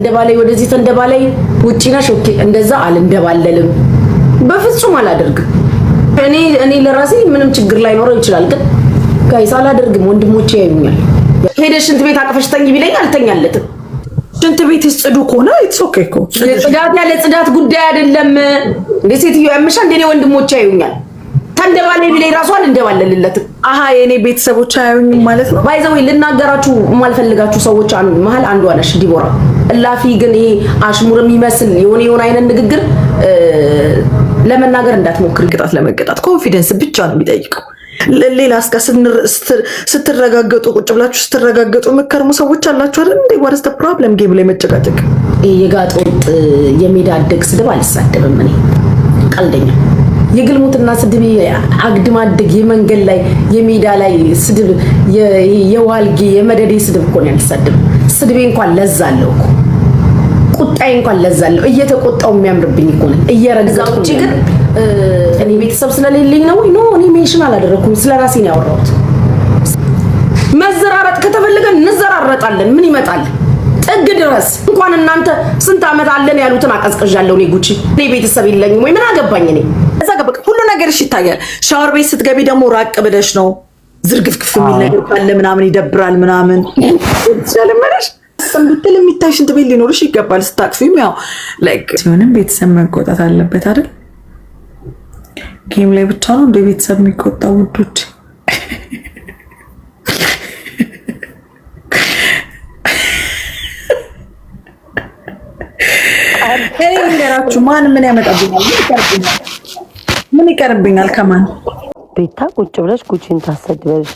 እንደባላይ ወደዚህ ተንደባላይ ውጪ ነሽ ኦኬ እንደዛ አልንደባለልም በፍጹም አላደርግም እኔ ለራሴ ምንም ችግር ላይ ኖር ይችላል ግን ጋይስ አላደርግም ወንድሞቼ ያዩኛል ሄደሽ ሽንት ቤት አቀፈሽ ተኝ ቢለኝ አልተኛለትም ሽንት ቤት ይጽዱ ከሆነ ኢትስ ኦኬ እኮ ጽዳት ያለ ጽዳት ጉዳይ አይደለም ለሴትዮ ያምሻ እንደኔ ወንድሞቼ ያዩኛል ተንደባላይ ቢለኝ ራሷን እንደባለልለት አሃ የኔ ቤተሰቦች አያዩኝ ማለት ነው ባይዘው ልናገራችሁ ማልፈልጋችሁ ሰዎች መሃል አንዷ ነሽ ዲቦራ እላፊ ግን ይሄ አሽሙር የሚመስል የሆነ አይነት ንግግር ለመናገር እንዳትሞክሪ ቅጣት ለመቀጣት ኮንፊደንስ ብቻ ነው የሚጠይቀው ሌላ እስከ ስትረጋገጡ ቁጭ ብላችሁ ስትረጋገጡ መከርሙ ሰዎች አላችሁ አይደል እንዴ what is the problem ጌም ላይ መጨቃጨቅ የጋጦጥ የሜዳ አደግ ስድብ አልሳደብም እኔ ቀልደኛ የግልሙትና ስድብ አግድም አደግ የመንገድ ላይ የሜዳ ላይ ስድብ የዋልጌ የመደዴ ስድብ እኮ ነው ያልሳደብ ስድቤ እንኳን ለዛለው እኮ ቁጣዬ እንኳን ለዛለው እየተቆጣው የሚያምርብኝ እኮ ነው እየረጋው እጪ ግን እኔ ቤተሰብ ስለሌለኝ ነው እኔ ሜንሽን አላደረኩም ስለራሴ ነው ያወራሁት መዘራረጥ ከተፈለገ እንዘራረጣለን ምን ይመጣል ጥግ ድረስ እንኳን እናንተ ስንት አመት አለን ያሉትን አቀዝቀዣለሁ እኔ ጉቺ እኔ ቤተሰብ የለኝም ወይ ምን አገባኝ እኔ እዛ ጋር በቃ ሁሉ ነገርሽ ይታያል ሻወር ቤት ስትገቢ ደግሞ ራቅ ብለሽ ነው ዝርግፍግፍ የሚል ነገር ካለ ምናምን ይደብራል ምናምን ስለለመደሽ ሰምብትል የሚታይ ሽንት ቤት ሊኖርሽ ይገባል ስታቅፊም ያው ላይክ ሲሆንም ቤተሰብ መቆጣት አለበት አይደል ጌም ላይ ብቻ ነው እንደ ቤተሰብ የሚቆጣው ውዶች እኔ ልንገራችሁ ማን ምን ያመጣብኛል ምን ይቀርብኛል ከማን ቤታ ቁጭ ብለሽ ጉቺን ታሰድበሽ